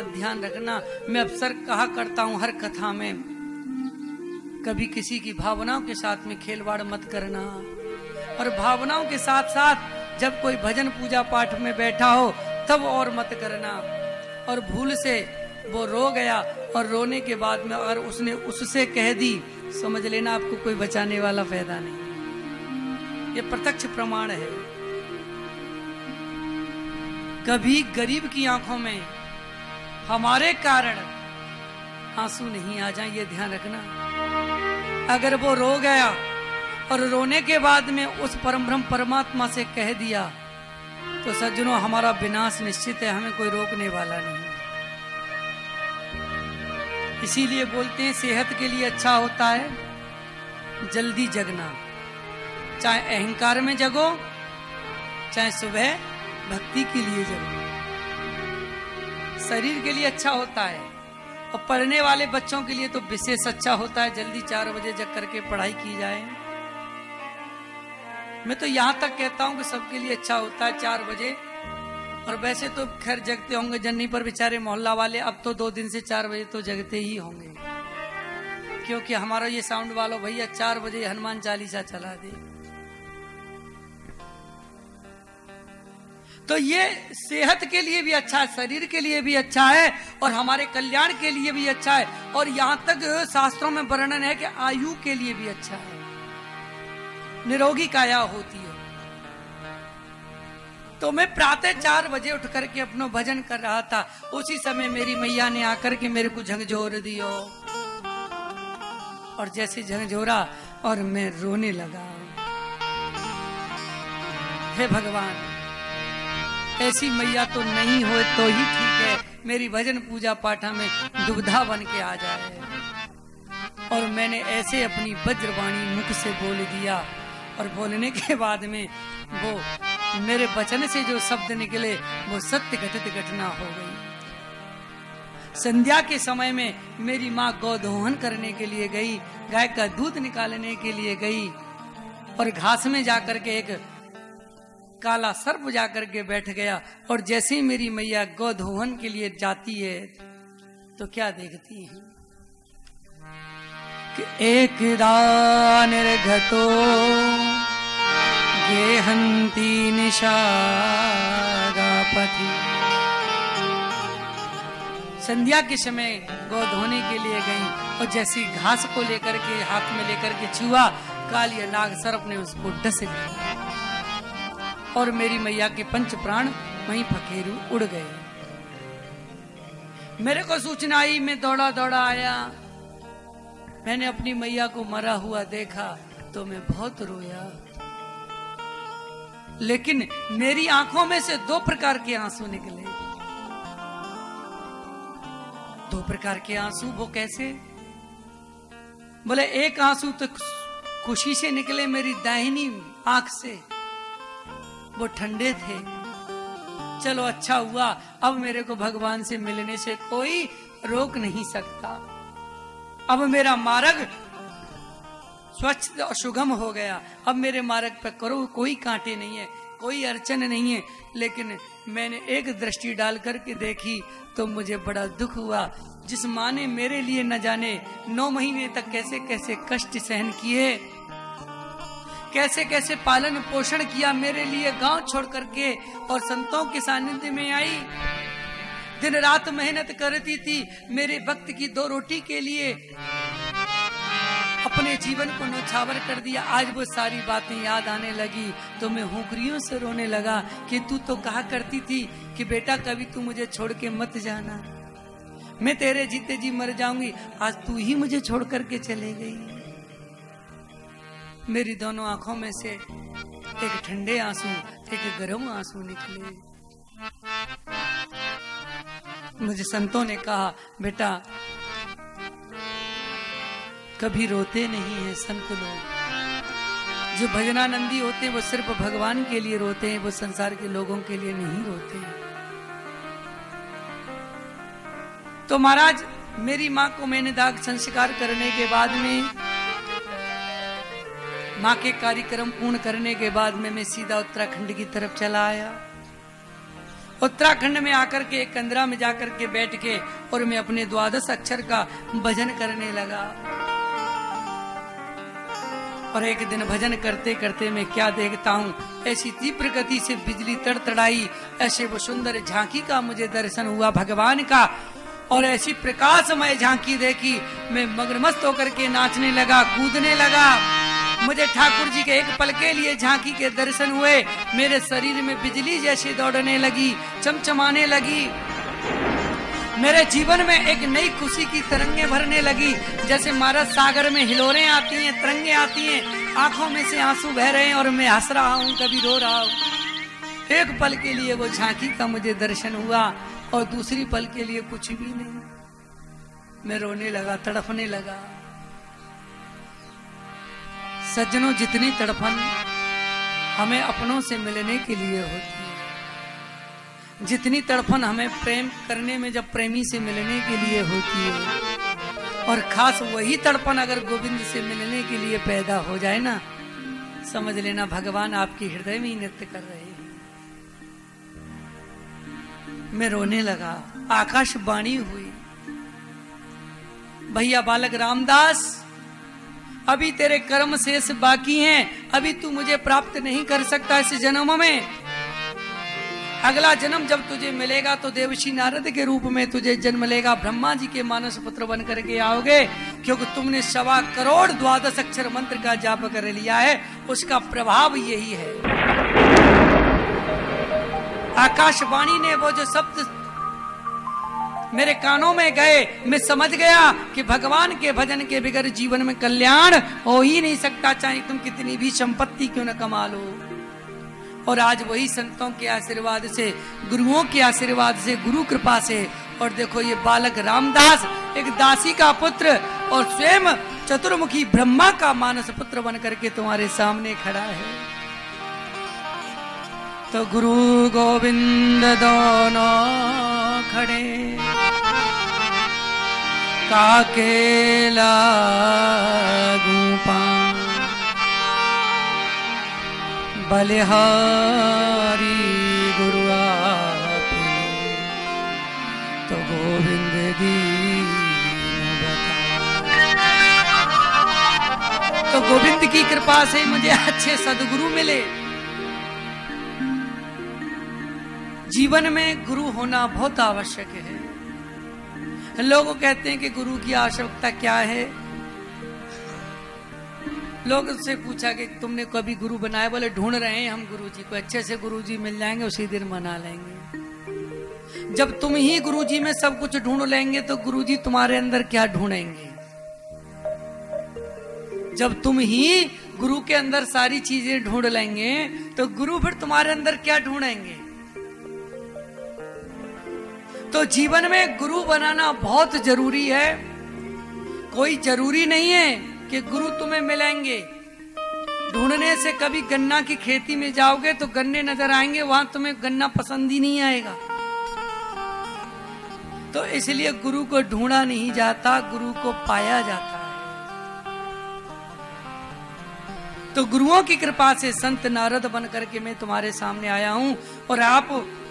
ध्यान रखना, मैं अक्सर कहा करता हूँ हर कथा में, कभी किसी की भावनाओं के साथ में खेलवाड़ मत करना। और भावनाओं के साथ साथ जब कोई भजन पूजा पाठ में बैठा हो तब और मत करना। और भूल से वो रो गया और रोने के बाद में अगर उसने उससे कह दी, समझ लेना आपको कोई बचाने वाला फायदा नहीं। ये प्रत्यक्ष प्रमाण है। कभी गरीब की आंखों में हमारे कारण आंसू नहीं आ जाए, ये ध्यान रखना। अगर वो रो गया और रोने के बाद में उस परम ब्रह्म परमात्मा से कह दिया तो सज्जनों हमारा विनाश निश्चित है, हमें कोई रोकने वाला नहीं। इसीलिए बोलते हैं सेहत के लिए अच्छा होता है जल्दी जगना, चाहे अहंकार में जगो चाहे सुबह भक्ति के लिए जगो। शरीर के लिए अच्छा होता है और पढ़ने वाले बच्चों के लिए तो विशेष अच्छा होता है, जल्दी 4 बजे जग करके पढ़ाई की जाए। मैं तो यहां तक कहता हूं कि सबके लिए अच्छा होता है 4 बजे। और वैसे तो खैर जगते होंगे जन्नी पर बेचारे मोहल्ला वाले, अब तो 2 दिन से 4 बजे तो जगते ही होंगे, क्योंकि हमारा ये साउंड वालों भैया 4 बजे हनुमान चालीसा चला दे। तो ये सेहत के लिए भी अच्छा है, शरीर के लिए भी अच्छा है और हमारे कल्याण के लिए भी अच्छा है। और यहां तक शास्त्रों में वर्णन है कि आयु के लिए भी अच्छा है, निरोगी काया होती है। तो मैं प्रातः 4 बजे उठ करके अपना भजन कर रहा था, उसी समय मेरी मैया ने आकर के मेरे को झंझोर दियो और जैसे झंझोरा और मैं रोने लगा। हे भगवान, ऐसी मैया तो नहीं हो तो ही ठीक है, मेरी भजन पूजा पाठा में दुविधा बन के आ जाए। और मैंने ऐसे अपनी वज्रवाणी मुख से बोल दिया और बोलने के बाद में वो मेरे वचन से जो शब्द निकले वो सत्य घटित घटना हो गई। संध्या के समय में मेरी माँ गोदोहन करने के लिए गई, गाय का दूध निकालने के लिए गई और घास में जाकर के एक काला सर्प जाकर के बैठ गया। और जैसे ही मेरी मैया गोधोहन के लिए जाती है तो क्या देखती है कि एक निर्घतो गेहंती निशागापति। संध्या के समय गौ धोने के लिए गई और जैसी घास को लेकर के हाथ में लेकर के छुआ, कालिया नाग सर्प ने उसको डस लिया और मेरी मैया के 5 प्राण वहीं फकेरू उड़ गए। मेरे को सूचना आई, मैं दौड़ा दौड़ा आया। मैंने अपनी मैया को मरा हुआ देखा तो मैं बहुत रोया, लेकिन मेरी आंखों में से 2 प्रकार के आंसू निकले। 2 प्रकार के आंसू, वो कैसे? बोले एक आंसू तो खुशी से निकले मेरी दाहिनी आंख से, वो ठंडे थे। चलो अच्छा हुआ, अब मेरे को भगवान से मिलने से कोई रोक नहीं सकता। अब मेरा मार्ग स्वच्छ और सुगम हो गया। अब मेरे मार्ग पर करो कोई कांटे नहीं है, कोई अड़चन नहीं है। लेकिन मैंने एक दृष्टि डाल करके देखी तो मुझे बड़ा दुख हुआ। जिस माँ ने मेरे लिए न जाने 9 महीने तक कैसे कैसे कष्ट सहन किए, कैसे कैसे पालन पोषण किया मेरे लिए, गांव छोड़ करके और संतों के सानिध्य में आई, दिन रात मेहनत करती थी मेरे भक्त की 2 रोटी के लिए, अपने जीवन को नौछावर कर दिया। आज वो सारी बातें याद आने लगी तो मैं हुंकरियों से रोने लगा कि तू तो कहा करती थी कि बेटा कभी तू मुझे छोड़ के मत जाना, मैं तेरे जीते जी मर जाऊंगी, आज तू ही मुझे छोड़ करके चले गई। मेरी दोनों आंखों में से एक ठंडे आंसू एक गर्म आंसू निकले। मुझे संतों ने कहा, बेटा कभी रोते नहीं है संत लोग। जो भजनानंदी होते हैं वो सिर्फ भगवान के लिए रोते हैं, वो संसार के लोगों के लिए नहीं रोते हैं। तो महाराज मेरी माँ को मैंने दाग संस्कार करने के बाद में, माँ के कार्यक्रम पूर्ण करने के बाद में मैं सीधा उत्तराखंड की तरफ चला आया। उत्तराखंड में आकर के एक कंदरा में जाकर के बैठ के और मैं अपने 12 अक्षर का भजन करने लगा। और एक दिन भजन करते करते मैं क्या देखता हूँ, ऐसी तीव्र गति से बिजली तड़तड़ाई, ऐसे वो सुंदर झांकी का मुझे दर्शन हुआ भगवान का। और ऐसी प्रकाशमय झांकी देखी, मैं मगनमस्त होकर के नाचने लगा, कूदने लगा। मुझे ठाकुर जी के एक पल के लिए झांकी के दर्शन हुए। मेरे शरीर में बिजली जैसी दौड़ने लगी, चमचमाने लगी। मेरे जीवन में एक नई खुशी की तरंगे भरने लगी। जैसे महाराज सागर में हिलोरें आती हैं, तरंगे आती हैं, आंखों में से आंसू बह रहे हैं और मैं हंस रहा हूँ, कभी रो रहा हूँ। एक पल के लिए वो झांकी का मुझे दर्शन हुआ और दूसरी पल के लिए कुछ भी नहीं। मैं रोने लगा, तड़पने लगा। सज्जनों, जितनी तड़पन हमें अपनों से मिलने के लिए होती है, जितनी तड़पन हमें प्रेम करने में जब प्रेमी से मिलने के लिए होती है, और खास वही तड़पन अगर गोविंद से मिलने के लिए पैदा हो जाए ना, समझ लेना भगवान आपके हृदय में ही नृत्य कर रहे हैं। मैं रोने लगा, आकाशवाणी हुई, भैया बालक रामदास, अभी तेरे कर्म शेष बाकी हैं, अभी तू मुझे प्राप्त नहीं कर सकता इस जन्म में। अगला जन्म जब तुझे मिलेगा तो देवर्षि नारद के रूप में तुझे जन्म लेगा, ब्रह्मा जी के मानस पुत्र बन करके आओगे, क्योंकि तुमने 1.25 करोड़ 12 अक्षर मंत्र का जाप कर लिया है, उसका प्रभाव यही है। आकाशवाणी ने वो जो शब्द मेरे कानों में गए, मैं समझ गया कि भगवान के भजन के बगैर जीवन में कल्याण हो ही नहीं सकता, चाहे तुम कितनी भी संपत्ति क्यों न कमा लो। और आज वही संतों के आशीर्वाद से, गुरुओं के आशीर्वाद से, गुरु कृपा से, और देखो ये बालक रामदास एक दासी का पुत्र और स्वयं चतुर्मुखी ब्रह्मा का मानस पुत्र बन करके तुम्हारे सामने खड़ा है। तो गुरु गोविंद दोनों खड़े, काके लागू पां, बलिहारी गुरु आपने, तो गोविंद दीन बता। तो गोविंद की कृपा से मुझे अच्छे सदगुरु मिले। जीवन में गुरु होना बहुत आवश्यक है। लोग कहते हैं कि गुरु की आवश्यकता क्या है। लोग से पूछा कि तुमने कभी गुरु बनाया, बोले ढूंढ रहे हैं हम गुरु जी को, अच्छे से गुरु जी मिल जाएंगे उसी दिन मना लेंगे। जब तुम ही गुरु जी में सब कुछ ढूंढ लेंगे तो गुरु जी तुम्हारे अंदर क्या ढूंढेंगे। जब तुम ही गुरु के अंदर सारी चीजें ढूंढ लेंगे तो गुरु फिर तुम्हारे अंदर क्या ढूंढेंगे। तो जीवन में गुरु बनाना बहुत जरूरी है। कोई जरूरी नहीं है कि गुरु तुम्हें मिलेंगे। ढूंढने से कभी गन्ना की खेती में जाओगे तो गन्ने नजर आएंगे, वहां तुम्हें गन्ना पसंद ही नहीं आएगा। तो इसलिए गुरु को ढूंढा नहीं जाता, गुरु को पाया जाता है। तो गुरुओं की कृपा से संत नारद बन करके मैं तुम्हारे सामने आया हूं, और आप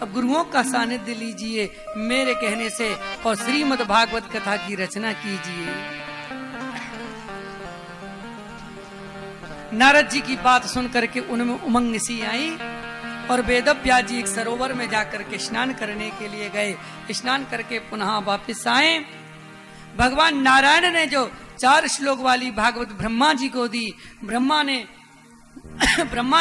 अब गुरुओं का सानिध्य लीजिए मेरे कहने से और श्रीमद् भागवत कथा की रचना कीजिए। नारद जी की बात सुन करके उनमें उमंग सी आई और वेदव्यास जी एक सरोवर में जाकर के स्नान करने के लिए गए। स्नान करके पुनः वापस आए। भगवान नारायण ने जो 4 श्लोक वाली भागवत ब्रह्मा जी को दी, ब्रह्मा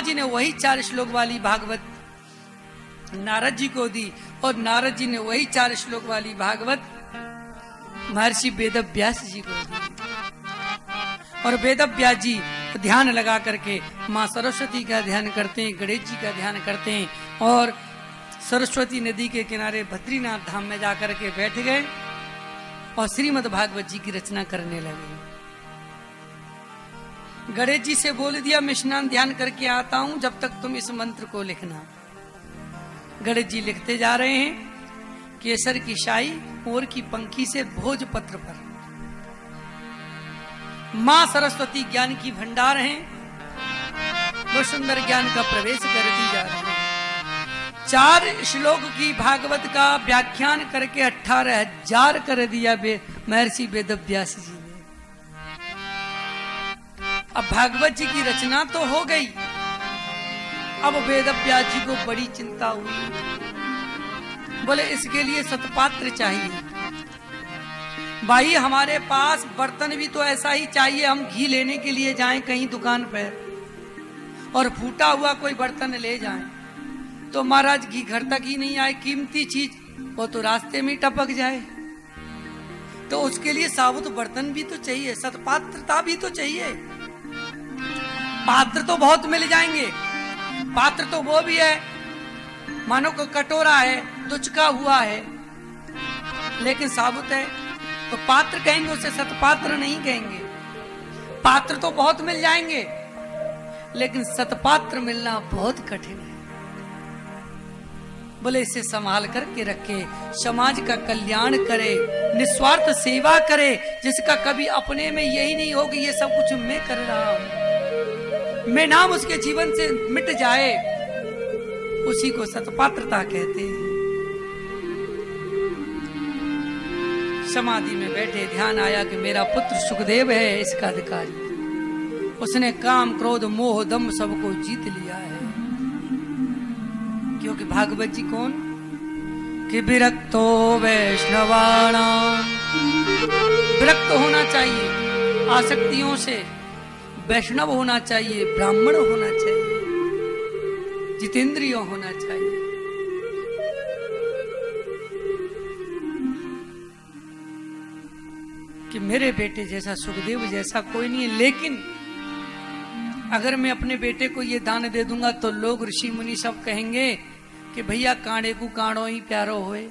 जी ने वही 4 श्लोक वाली भागवत नारद जी को दी, और नारद जी ने वही 4 श्लोक वाली भागवत महर्षि वेदव्यास जी को दी। और वेदव्यास जी ध्यान लगा करके माँ सरस्वती का ध्यान करते हैं, गणेश जी का ध्यान करते हैं, और सरस्वती नदी के किनारे बद्रीनाथ धाम में जाकर के बैठ गए और श्रीमद् भागवत जी की रचना करने लगे। गणेश जी से बोल दिया मैं स्नान ध्यान करके आता हूं, जब तक तुम इस मंत्र को लिखना। गणेश जी लिखते जा रहे हैं। केसर की शाही मोर की पंखी से भोजपत्र पर मां सरस्वती ज्ञान की भंडार हैं, वो सुंदर ज्ञान का प्रवेश करती जा रही है। 4 श्लोक की भागवत का व्याख्यान करके 18,000 कर दिया महर्षि वेदव्यास जी ने। अब भागवत जी की रचना तो हो गई, अब वेदव्यास जी को बड़ी चिंता हुई। बोले इसके लिए सतपात्र चाहिए। भाई हमारे पास बर्तन भी तो ऐसा ही चाहिए, हम घी लेने के लिए जाएं कहीं दुकान पर और फूटा हुआ कोई बर्तन ले जाएं तो महाराज घी घर तक ही नहीं आए, कीमती चीज वो तो रास्ते में टपक जाए। तो उसके लिए साबुत बर्तन भी तो चाहिए, सतपात्रता भी तो चाहिए। पात्र तो बहुत मिल जाएंगे, पात्र तो वो भी है मानो को कटोरा है, दुचका हुआ है, लेकिन साबुत है तो पात्र कहेंगे, उसे सतपात्र नहीं कहेंगे। पात्र तो बहुत मिल जाएंगे लेकिन सतपात्र मिलना बहुत कठिन है। बोले इसे संभाल करके रखे, समाज का कल्याण करे, निस्वार्थ सेवा करे, जिसका कभी अपने में यही नहीं हो कि ये सब कुछ मैं कर रहा हूं, मैं नाम उसके जीवन से मिट जाए, उसी को सतपात्रता कहते हैं। समाधि में बैठे ध्यान आया कि मेरा पुत्र सुखदेव है इसका अधिकारी, उसने काम क्रोध मोह दम सबको जीत लिया है। क्योंकि भागवत जी कौन कि विरक्तो वैष्णवाणा, विरक्त होना चाहिए आसक्तियों से, वैष्णव होना चाहिए, ब्राह्मण होना चाहिए, जितेंद्रिय होना चाहिए। कि मेरे बेटे जैसा सुखदेव जैसा कोई नहीं है, लेकिन अगर मैं अपने बेटे को ये दान दे दूंगा तो लोग ऋषि मुनि सब कहेंगे कि भैया कांडे को कांडो ही प्यारो होए,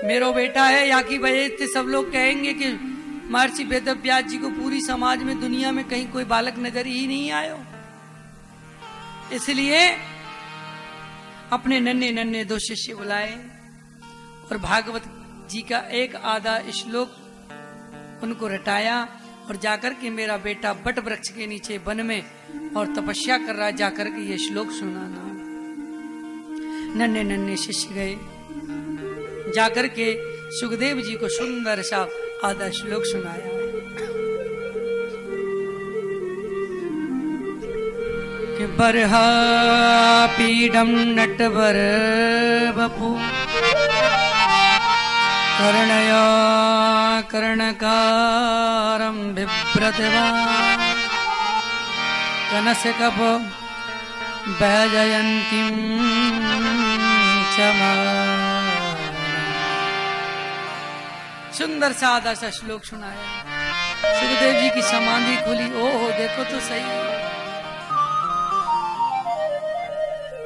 मेरो बेटा है या कि भाई सब लोग कहेंगे कि महर्षि वेदव्यास जी को पूरी समाज में दुनिया में कहीं कोई बालक नजर ही नहीं आयो। इसलिए अपने नन्हे नन्हे 2 शिष्य बुलाए और भागवत जी का एक आधा श्लोक उनको रटाया और जाकर के मेरा बेटा बट वृक्ष के नीचे वन में और तपस्या कर रहा है, जाकर के ये श्लोक सुनाना। नन्हे नन्हे शिष्य गए, जाकर के सुखदेव जी को सुंदर सा आधा श्लोक सुनाया। कि बरहा पीडम नटवर बपू कर्णया कर्णकारं बिभ्रतवा कनसकप वैजयन्तीं चमा। सुंदर सा आधा सा श्लोक सुनाया। सुखदेव जी की समाधि खुली, ओहो देखो तो सही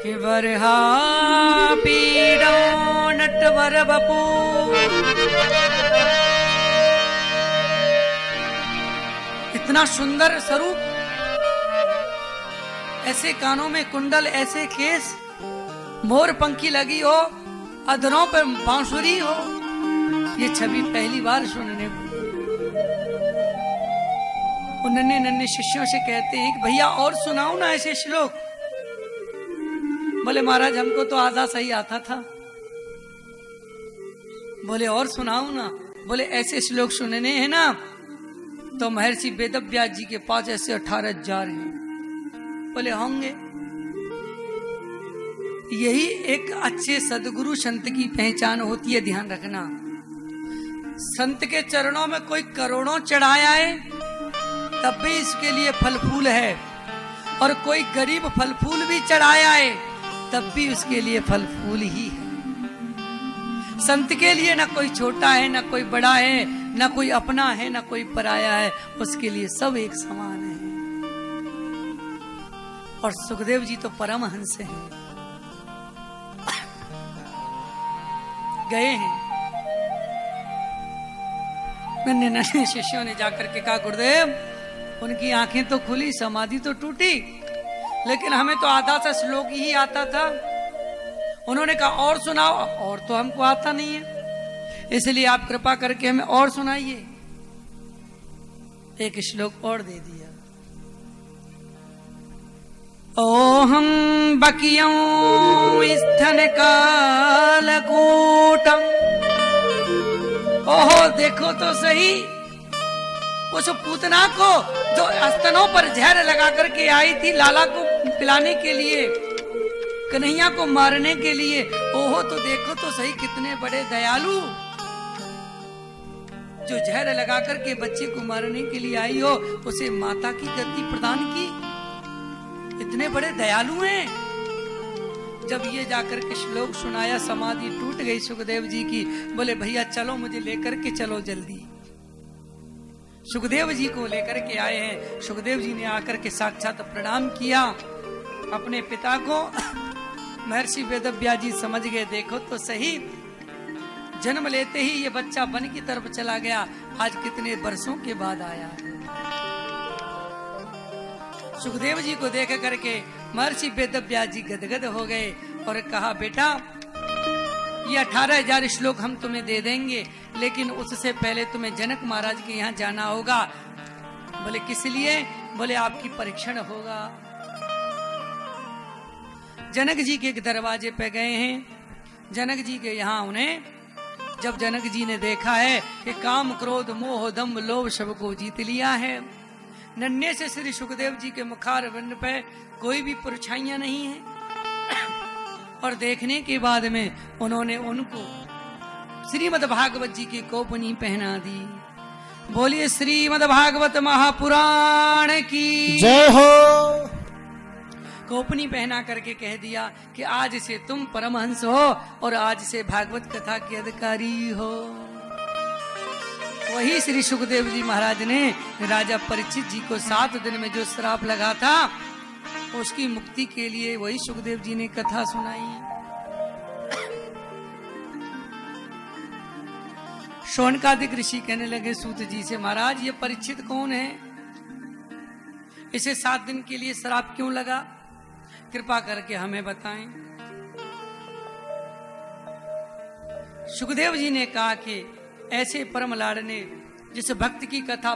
कि बरहा पीडो नटवर बपू, इतना सुंदर स्वरूप, ऐसे कानों में कुंडल, ऐसे केस, मोर पंखी लगी हो, अधरों पर बांसुरी हो, ये छवि पहली बार सुनने को। नन्हे नन्हे शिष्यों से कहते हैं कि भैया और सुनाओ ना ऐसे श्लोक। बोले महाराज हमको तो आधा सही आता था। बोले और सुनाओ ना। बोले ऐसे श्लोक सुनने हैं ना तो महर्षि वेदव्यास जी के पास ऐसे 18,000 हैं। बोले होंगे। यही एक अच्छे सदगुरु संत की पहचान होती है, ध्यान रखना। संत के चरणों में कोई करोड़ों चढ़ाया है तब भी इसके लिए फल फूल है, और कोई गरीब फल फूल भी चढ़ाया है तब भी उसके लिए फल फूल ही है। संत के लिए ना कोई छोटा है, ना कोई बड़ा है, ना कोई अपना है, ना कोई पराया है, उसके लिए सब एक समान है। और सुखदेव जी तो परमहंस हैं, गए हैं। नन्हे नन्हे शिष्यों ने जाकर के कहा गुरुदेव, उनकी आंखें तो खुली, समाधि तो टूटी, लेकिन हमें तो आधा सा श्लोक ही आता था। उन्होंने कहा और सुनाओ। और तो हमको आता नहीं है, इसलिए आप कृपा करके हमें और सुनाइए। एक श्लोक और दे दिया। ओहम बकियों स्थन कालकूटम। ओहो देखो तो सही, उस पूतना को जो स्तनों पर जहर लगा करके आई थी लाला को पिलाने के लिए, कन्हैया को मारने के लिए। ओहो तो देखो तो सही कितने बड़े दयालु, जो जहर लगा करके बच्चे को मारने के लिए आई हो, उसे माता की गद्दी प्रदान की। इतने बड़े दयालु हैं। जब ये जाकर के श्लोक सुनाया, समाधि टूट गई सुखदेव जी की। बोले भैया चलो, मुझे लेकर के चलो जल्दी। सुखदेव जी को लेकर के आए हैं। सुखदेव जी ने आकर के साक्षात प्रणाम किया अपने पिता को। महर्षि वेदव्यास जी समझ गए, देखो तो सही, जन्म लेते ही ये बच्चा वन की तरफ चला गया, आज कितने वर्षों के बाद आया। सुखदेव जी को देख करके महर्षि वेदव्यास जी गदगद हो गए और कहा, बेटा ये 18,000 श्लोक हम तुम्हें दे देंगे, लेकिन उससे पहले तुम्हें जनक महाराज के यहाँ जाना होगा। बोले किस लिए? बोले आपकी परीक्षण होगा। जनक जी के दरवाजे पे गए हैं। जनक जी के यहाँ उन्हें, जब जनक जी ने देखा है कि काम क्रोध मोह दम्भ लोभ सबको जीत लिया है, नन्हे से श्री सुखदेव जी के मुखारविंद पे कोई भी परछाइयां नहीं है, और देखने के बाद में उन्होंने उनको श्रीमद् भागवत जी की कोपनी पहना दी। बोलिए श्रीमद् भागवत महापुराण की जय हो। कोपनी पहना करके कह दिया कि आज से तुम परमहंस हो और आज से भागवत कथा के अधिकारी हो। वही श्री सुखदेव जी महाराज ने राजा परीक्षित जी को 7 दिन में जो श्राप लगा था, उसकी मुक्ति के लिए वही सुखदेव जी ने कथा सुनाई। शौनकादिक ऋषि कहने लगे सूत जी से, महाराज ये परीक्षित कौन है? इसे 7 दिन के लिए श्राप क्यों लगा? कृपा करके हमें बताएं। सुखदेव जी ने कहा कि ऐसे परम लाड़ ने जिस भक्त की कथा